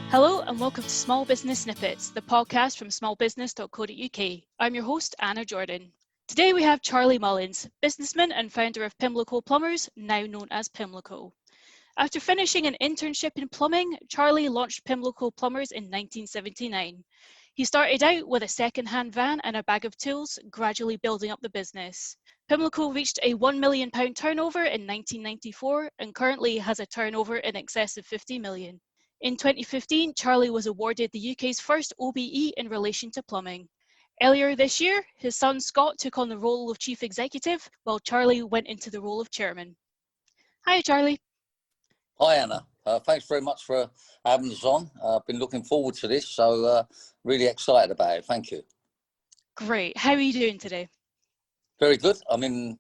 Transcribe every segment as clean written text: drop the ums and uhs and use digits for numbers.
Hello and welcome to Small Business Snippets, the podcast from smallbusiness.co.uk. I'm your host, Anna Jordan. Today we have Charlie Mullins, businessman and founder of Pimlico Plumbers, now known as Pimlico. After finishing an internship in plumbing, Charlie launched Pimlico Plumbers in 1979. He started out with a second-hand van and a bag of tools, gradually building up the business. Pimlico reached a £1 million turnover in 1994 and currently has a turnover in excess of 50 million. In 2015, Charlie was awarded the UK's first OBE in relation to plumbing. Earlier this year, his son Scott took on the role of chief executive, while Charlie went into the role of chairman. Hi, Charlie. Hi, Anna. Thanks very much for having us on. I've been looking forward to this, so really excited about it. Thank you. Great. How are you doing today? Very good. I'm in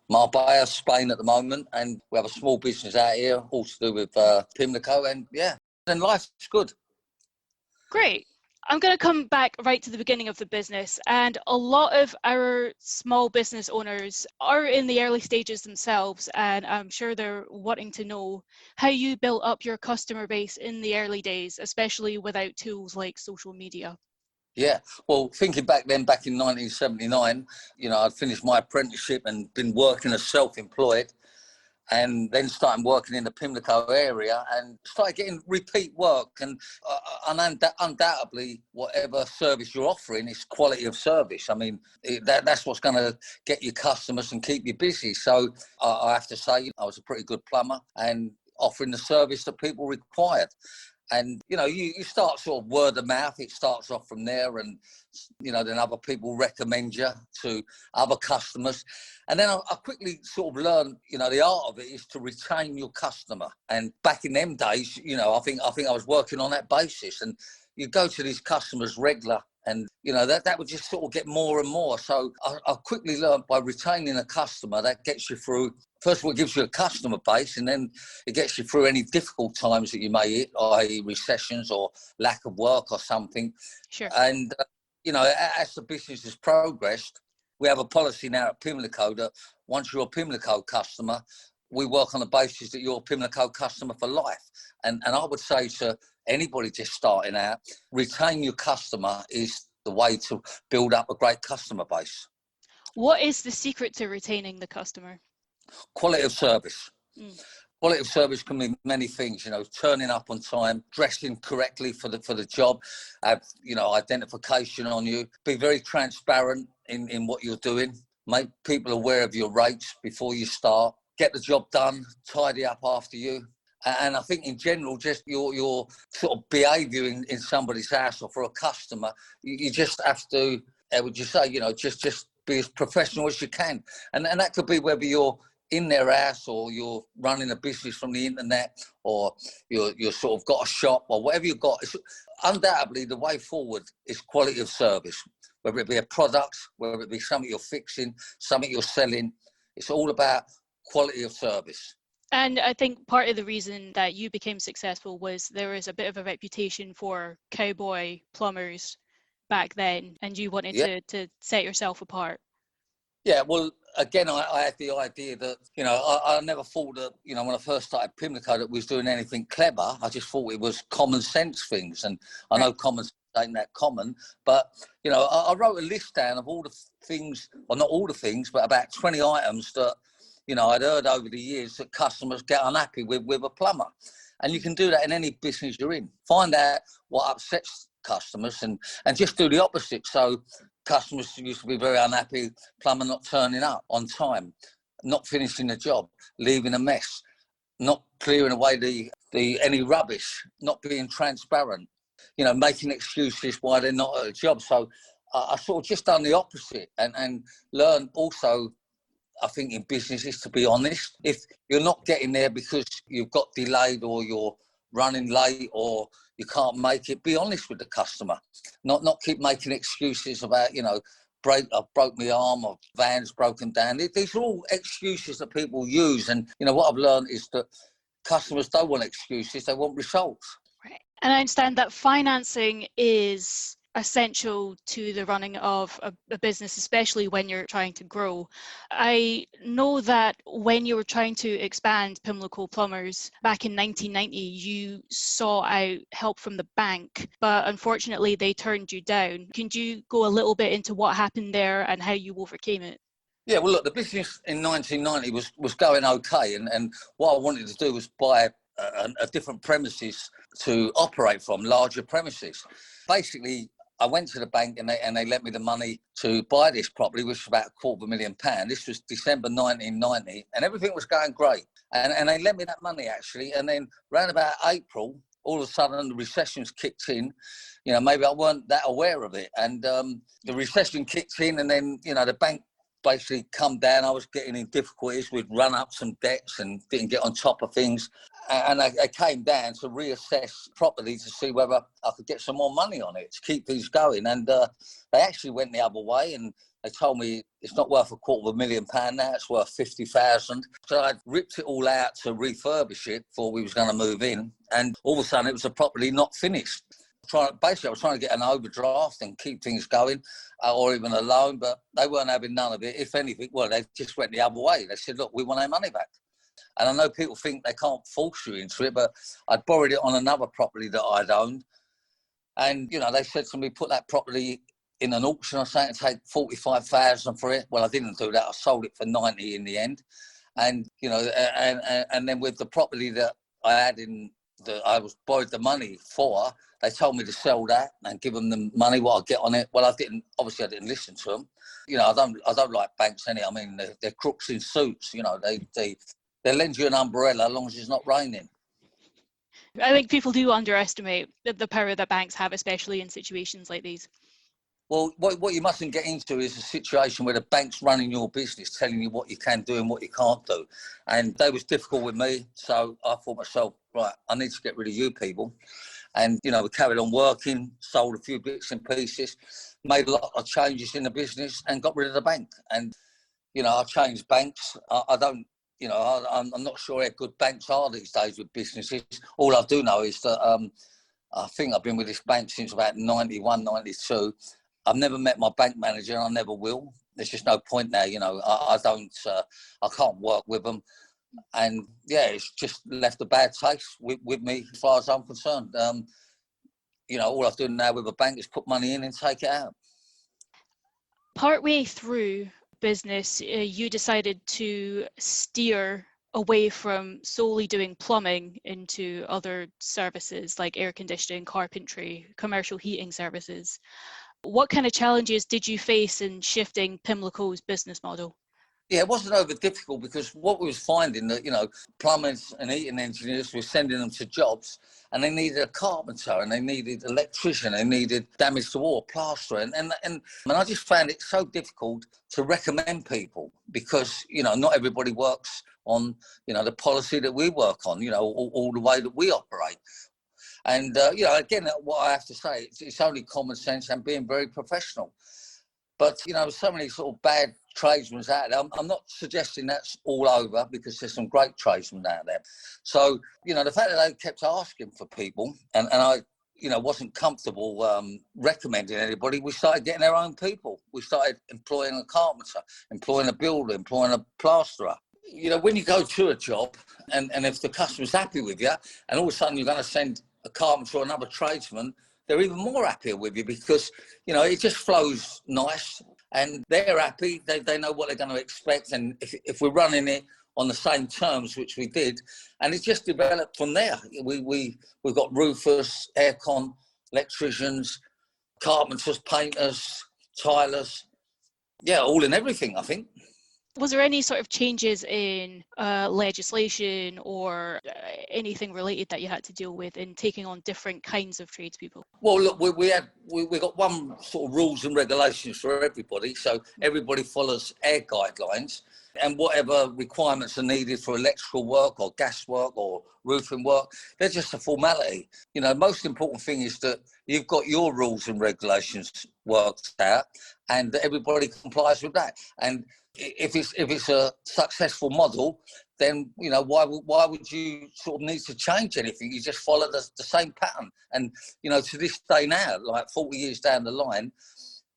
Marbella, Spain at the moment, and we have a small business out here, all to do with Pimlico, and life's good. Great. I'm going to come back right to the beginning of the business, and a lot of our small business owners are in the early stages themselves, and I'm sure they're wanting to know how you built up your customer base in the early days, especially without tools like social media. Yeah, well, thinking back then, back in 1979, I'd finished my apprenticeship and been working as self-employed, and then started working in the Pimlico area and started getting repeat work. And undoubtedly, whatever service you're offering is quality of service. I mean, that's what's going to get you customers and keep you busy. So I have to say, I was a pretty good plumber and offering the service that people required. And, you start sort of word of mouth. It starts off from there, and, then other people recommend you to other customers. And then I quickly sort of learned, the art of it is to retain your customer. And back in them days, I think I was working on that basis. And you go to these customers regular, and, that would just sort of get more and more. So I quickly learned by retaining a customer, that gets you through. First of all, it gives you a customer base, and then it gets you through any difficult times that you may hit, i.e. recessions or lack of work or something. Sure. And, as the business has progressed, we have a policy now at Pimlico that once you're a Pimlico customer, we work on the basis that you're a Pimlico customer for life. And I would say to anybody just starting out, retain your customer is the way to build up a great customer base. What is the secret to retaining the customer? Quality of service. Quality of service can mean many things, turning up on time, dressing correctly for the job, have, identification on you, be very transparent in what you're doing, make people aware of your rates before you start, get the job done, tidy up after you. And I think in general, just your sort of behaviour in somebody's house or for a customer, you just have to, would you say, just be as professional as you can. And that could be whether you're in their house or you're running a business from the internet or you're sort of got a shop or whatever you've got. It's undoubtedly the way forward is quality of service, whether it be a product, whether it be something you're fixing, something you're selling. It's all about quality of service. And I think part of the reason that you became successful was there was a bit of a reputation for cowboy plumbers back then, and you wanted to set yourself apart. Yeah, well, again, I had the idea that, I never thought that, when I first started Pimlico, that we was doing anything clever. I just thought it was common sense things. And I know common sense ain't that common, but, I wrote a list down of all the things, or not all the things, but about 20 items that, I'd heard over the years that customers get unhappy with a plumber. And you can do that in any business you're in. Find out what upsets customers and just do the opposite. So customers used to be very unhappy, plumber not turning up on time, not finishing the job, leaving a mess, not clearing away any rubbish, not being transparent, making excuses why they're not at a job. So I sort of just done the opposite and learned also, I think in business is to be honest. If you're not getting there because you've got delayed or you're running late or you can't make it, be honest with the customer. Not keep making excuses about, I broke my arm or van's broken down. These are all excuses that people use. And, what I've learned is that customers don't want excuses, they want results. Right. And I understand that financing is essential to the running of a business, especially when you're trying to grow. I know that when you were trying to expand Pimlico Plumbers back in 1990, you sought out help from the bank, but unfortunately they turned you down. Can you go a little bit into what happened there and how you overcame it? Yeah, well, look, the business in 1990 was going okay, and what I wanted to do was buy a different premises to operate from, larger premises. Basically, I went to the bank and they lent me the money to buy this property, which was about £250,000. This was December 1990, and everything was going great. And they lent me that money, actually, and then round about April, all of a sudden the recession's kicked in. Maybe I weren't that aware of it, and the recession kicked in, and then, the bank basically come down. I was getting in difficulties. We'd run up some debts and didn't get on top of things. And I came down to reassess properly to see whether I could get some more money on it to keep things going. And they actually went the other way, and they told me it's not worth £250,000 now, it's worth 50,000. So I ripped it all out to refurbish it before we was going to move in. And all of a sudden it was a property not finished. I was trying to get an overdraft and keep things going, or even a loan, but they weren't having none of it. If anything, well, they just went the other way. They said, look, we want our money back. And I know people think they can't force you into it, but I'd borrowed it on another property that I'd owned. And, they said to me, put that property in an auction or something, take 45,000 for it. Well, I didn't do that. I sold it for 90 in the end. And, and then with the property that I had that I was borrowed the money for, they told me to sell that and give them the money, what I'd get on it. Well, I didn't listen to them. I don't like banks any. I mean, they're crooks in suits. They lend you an umbrella as long as it's not raining. I think people do underestimate the power that banks have, especially in situations like these. Well, what you mustn't get into is a situation where the bank's running your business, telling you what you can do and what you can't do. And they was difficult with me, so I thought myself, right, I need to get rid of you people. And, we carried on working, sold a few bits and pieces, made a lot of changes in the business and got rid of the bank. And, I changed banks. I don't, I'm not sure how good banks are these days with businesses. All I do know is that I think I've been with this bank since about 91, 92. I've never met my bank manager and I never will. There's just no point now, I can't work with them. And yeah, it's just left a bad taste with me as far as I'm concerned. All I do now with a bank is put money in and take it out. Partway through business, you decided to steer away from solely doing plumbing into other services like air conditioning, carpentry, commercial heating services. What kind of challenges did you face in shifting Pimlico's business model? Yeah, it wasn't over difficult because what we was finding that, plumbers and heating engineers were sending them to jobs and they needed a carpenter and they needed an electrician, they needed damage to wall, plasterer. And I just found it so difficult to recommend people because, not everybody works on, the policy that we work on, all the way that we operate. And, again, what I have to say, it's only common sense and being very professional. But, so many sort of bad tradesmen out there. I'm not suggesting that's all over because there's some great tradesmen out there. So, the fact that they kept asking for people and I, wasn't comfortable recommending anybody, we started getting our own people. We started employing a carpenter, employing a builder, employing a plasterer. When you go to a job and if the customer's happy with you and all of a sudden you're going to send a carpenter or another tradesman, they're even more happier with you because, it just flows nice and they're happy. They know what they're going to expect. And if we're running it on the same terms, which we did, and it's just developed from there. We've got roofers, aircon, electricians, carpenters, painters, tilers. Yeah, all in everything, I think. Was there any sort of changes in legislation or anything related that you had to deal with in taking on different kinds of tradespeople? Well, look, we got one sort of rules and regulations for everybody, so everybody follows our guidelines, and whatever requirements are needed for electrical work or gas work or roofing work, they're just a formality. Most important thing is that you've got your rules and regulations worked out, and that everybody complies with that. And if it's a successful model, then why would you sort of need to change anything? You just follow the same pattern. And to this day now, like 40 years down the line,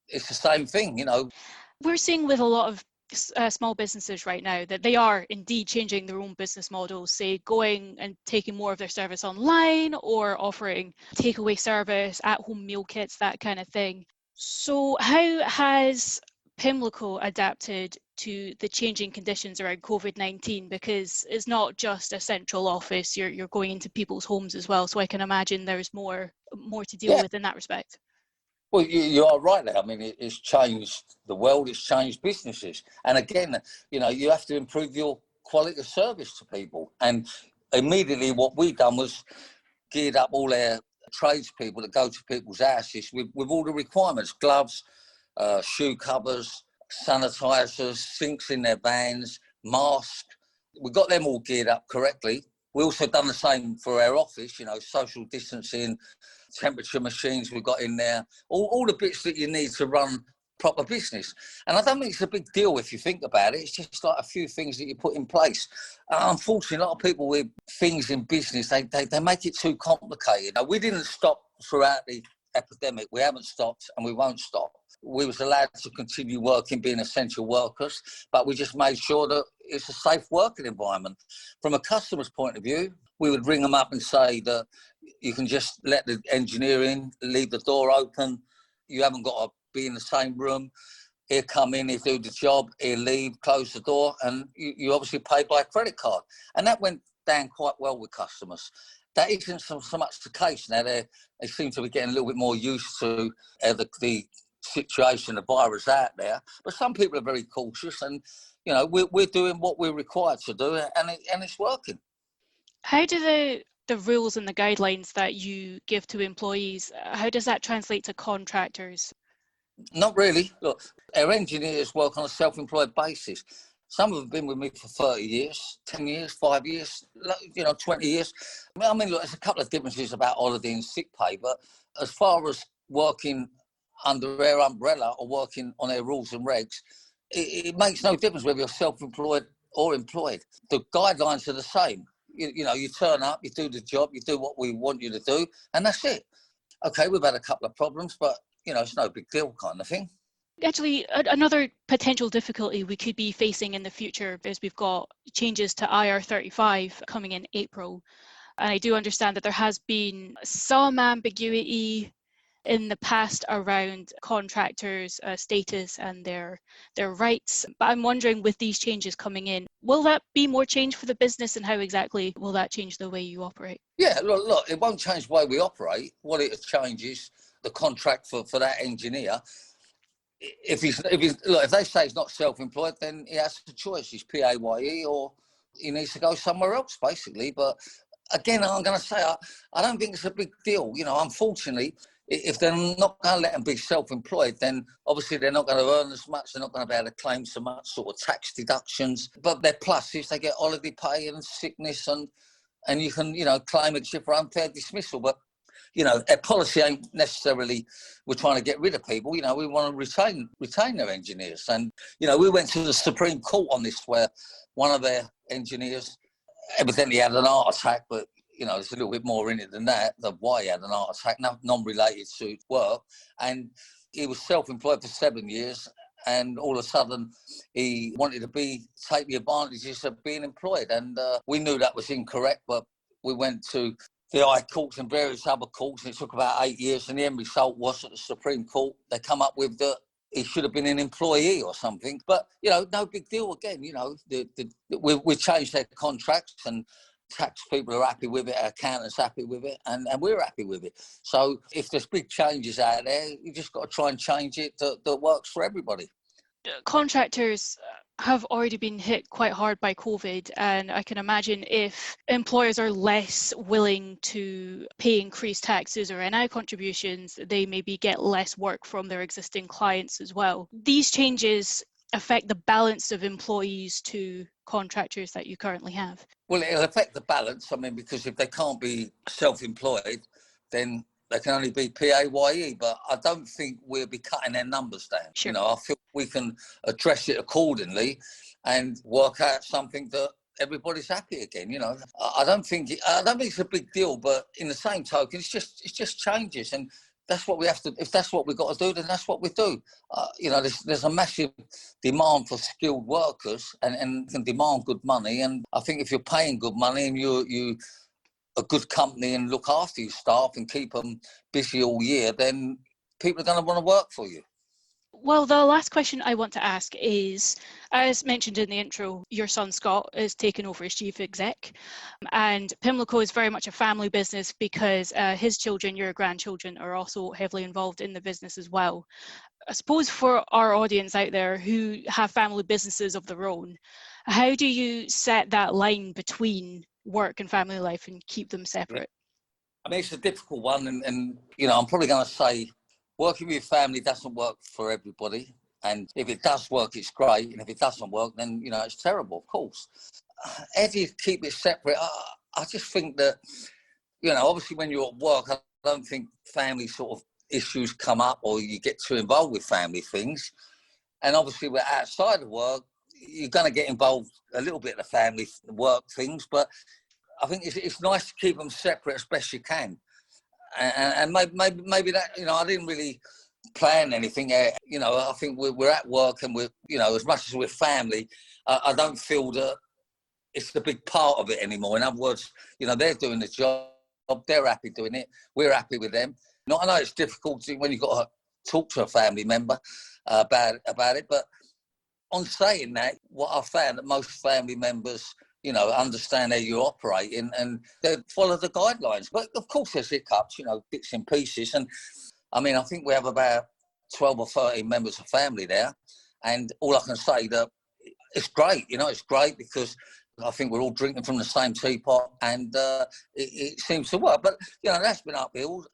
it's the same thing. We're seeing with a lot of small businesses right now that they are indeed changing their own business models, say going and taking more of their service online or offering takeaway service, at-home meal kits, that kind of thing. So how has Pimlico adapted to the changing conditions around COVID-19? Because it's not just a central office, you're going into people's homes as well. So I can imagine there's more to deal with in that respect. Well, you are right there. I mean, it's changed the world, it's changed businesses. And again, you have to improve your quality of service to people. And immediately what we done was geared up all our tradespeople that go to people's houses with all the requirements: gloves, shoe covers, sanitisers, sinks in their vans, masks. We got them all geared up correctly. We also done the same for our office, social distancing, temperature machines we got in there, all the bits that you need to run proper business. And I don't think it's a big deal if you think about it. It's just like a few things that you put in place. Unfortunately, a lot of people with things in business, they make it too complicated. Now, we didn't stop throughout the epidemic. We haven't stopped and we won't stop. We was allowed to continue working, being essential workers, but we just made sure that it's a safe working environment. From a customer's point of view, we would ring them up and say that you can just let the engineer in, leave the door open. You haven't got to be in the same room. He'll come in, he'll do the job, he'll leave, close the door, and you obviously pay by credit card. And that went down quite well with customers. That isn't so much the case now. They seem to be getting a little bit more used to the situation, the virus out there. But some people are very cautious, and we're doing what we're required to do, and it's working. How do the rules and the guidelines that you give to employees, how does that translate to contractors? Not really. Look, our engineers work on a self-employed basis. Some have been with me for 30 years, 10 years, 5 years, 20 years. I mean, look, there's a couple of differences about holiday and sick pay, but as far as working under our umbrella or working on our rules and regs, it makes no difference whether you're self-employed or employed. The guidelines are the same. You turn up, you do the job, you do what we want you to do, and that's it. Okay, we've had a couple of problems, but, it's no big deal kind of thing. Actually, another potential difficulty we could be facing in the future is we've got changes to IR35 coming in April. And I do understand that there has been some ambiguity in the past around contractors' status and their rights. But I'm wondering, with these changes coming in, will that be more change for the business, and how exactly will that change the way you operate? Yeah, look, it won't change the way we operate. What it changes, the contract for that engineer. If they say he's not self-employed, then he has a choice. He's PAYE or he needs to go somewhere else, basically. But again, I'm going to say, I don't think it's a big deal. Unfortunately, if they're not going to let them be self-employed, then obviously they're not going to earn as much. They're not going to be able to claim so much sort of tax deductions. But their plus is they get holiday pay and sickness, and you can, claim it for unfair dismissal. But our policy ain't necessarily we're trying to get rid of people. We want to retain their engineers. And, we went to the Supreme Court on this, where one of their engineers evidently had an heart attack, but, there's a little bit more in it than that, why he had an heart attack, non-related to work. And he was self-employed for 7 years, and all of a sudden he wanted to take the advantages of being employed. And we knew that was incorrect, but we went to the High Courts and various other courts, and it took about 8 years, and the end result was at the Supreme Court, they come up with that he should have been an employee or something. But, no big deal again. We changed their contracts, and tax people are happy with it, our accountants happy with it, and we're happy with it. So if there's big changes out there, you just got to try and change it that works for everybody. Contractors have already been hit quite hard by COVID, and I can imagine if employers are less willing to pay increased taxes or NI contributions, they maybe get less work from their existing clients as well. These changes affect the balance of employees to contractors that you currently have. Well, it'll affect the balance. I mean, because if they can't be self-employed, then they can only be PAYE, but I don't think we'll be cutting their numbers down. Sure. You know, I feel we can address it accordingly and work out something that everybody's happy again. You know, I don't think it's a big deal, but in the same token, it's just changes, and that's what we have to. If that's what we've got to do, then that's what we do. You know, there's a massive demand for skilled workers, and can demand good money. And I think if you're paying good money and you a good company and look after your staff and keep them busy all year, then people are going to want to work for you. Well, the last question I want to ask is, as mentioned in the intro, your son Scott is taking over as chief exec, and Pimlico is very much a family business because his children, your grandchildren, are also heavily involved in the business as well. I suppose for our audience out there who have family businesses of their own, how do you set that line between work and family life and keep them separate? I mean, it's a difficult one, and you know, I'm probably going to say working with family doesn't work for everybody. And if it does work, it's great. And if it doesn't work, then, you know, it's terrible, of course. How do you keep it separate? I just think that, you know, obviously when you're at work, I don't think family sort of issues come up or you get too involved with family things. And obviously we're outside of work, you're going to get involved a little bit in the family work things, but I think it's nice to keep them separate as best you can. And maybe that, you know, I didn't really plan anything. You know, I think we're at work and we're, you know, as much as we're family, I don't feel that it's a big part of it anymore. In other words, you know, they're doing the job, they're happy doing it, we're happy with them. I know it's difficult when you've got to talk to a family member about it, but on saying that, what I found that most family members, you know, understand how you're operating and they follow the guidelines. But of course there's hiccups, you know, bits and pieces. And I mean, I think we have about 12 or 13 members of family there. And all I can say that it's great, you know, it's great because I think we're all drinking from the same teapot and it seems to work. But, you know, that's been uphill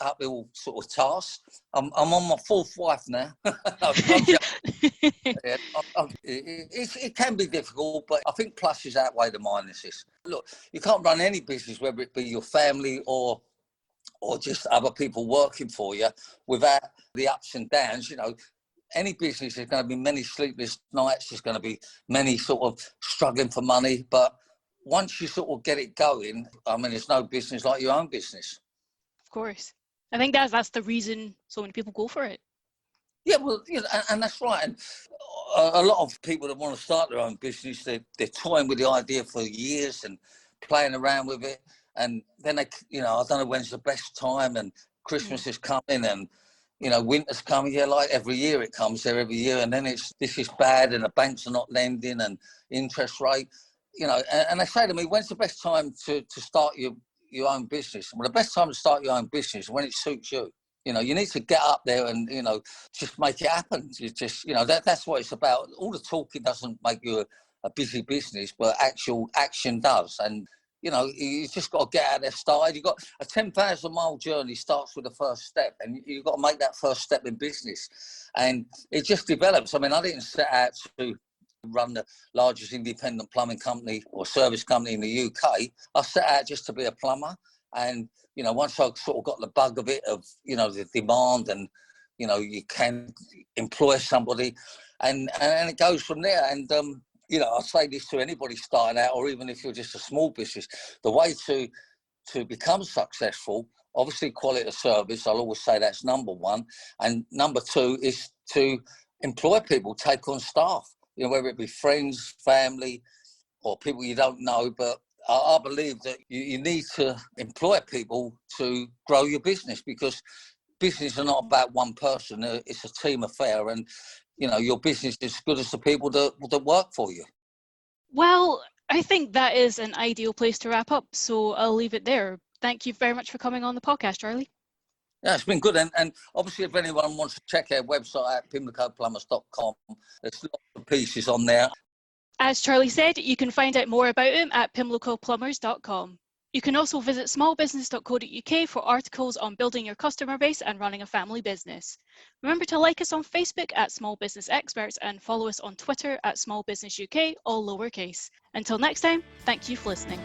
sort of task. I'm on my fourth wife now. It can be difficult, but I think pluses outweigh the minuses. Look, you can't run any business, whether it be your family or just other people working for you, without the ups and downs. You know, any business, there's going to be many sleepless nights. There's going to be many sort of struggling for money. But once you sort of get it going, I mean, there's no business like your own business. Of course. I think that's the reason so many people go for it. Yeah, well, you know, and that's right. And a lot of people that want to start their own business, they're toying with the idea for years and playing around with it. And then they, you know, I don't know when's the best time, and Christmas is coming, and you know, winter's coming. Yeah, like every year it comes there every year, and then this is bad, and the banks are not lending, and interest rate, you know. And they say to me, when's the best time to start your own business? Well, the best time to start your own business is when it suits you. You know, you need to get up there and, you know, just make it happen. You just, you know, that's what it's about. All the talking doesn't make you a busy business, but actual action does. And, you know, you just got to get out there started. You've got a 10,000-mile journey starts with the first step, and you've got to make that first step in business. And it just develops. I mean, I didn't set out to run the largest independent plumbing company or service company in the UK. I set out just to be a plumber. And, you know, once I sort of got the bug of it, of, you know, the demand and, you know, you can employ somebody and it goes from there. And, you know, I say this to anybody starting out, or even if you're just a small business, the way to become successful, obviously quality of service, I'll always say that's number one. And number two is to employ people, take on staff, you know, whether it be friends, family, or people you don't know, but I believe that you need to employ people to grow your business, because business is not about one person. It's a team affair, and, you know, your business is as good as the people that work for you. Well, I think that is an ideal place to wrap up, so I'll leave it there. Thank you very much for coming on the podcast, Charlie. Yeah, it's been good. And obviously, if anyone wants to check our website at pimlicoplumbers.com, there's lots of pieces on there. As Charlie said, you can find out more about him at pimlicoplumbers.com. You can also visit smallbusiness.co.uk for articles on building your customer base and running a family business. Remember to like us on Facebook at Small Business Experts and follow us on Twitter at Small Business UK, all lowercase. Until next time, thank you for listening.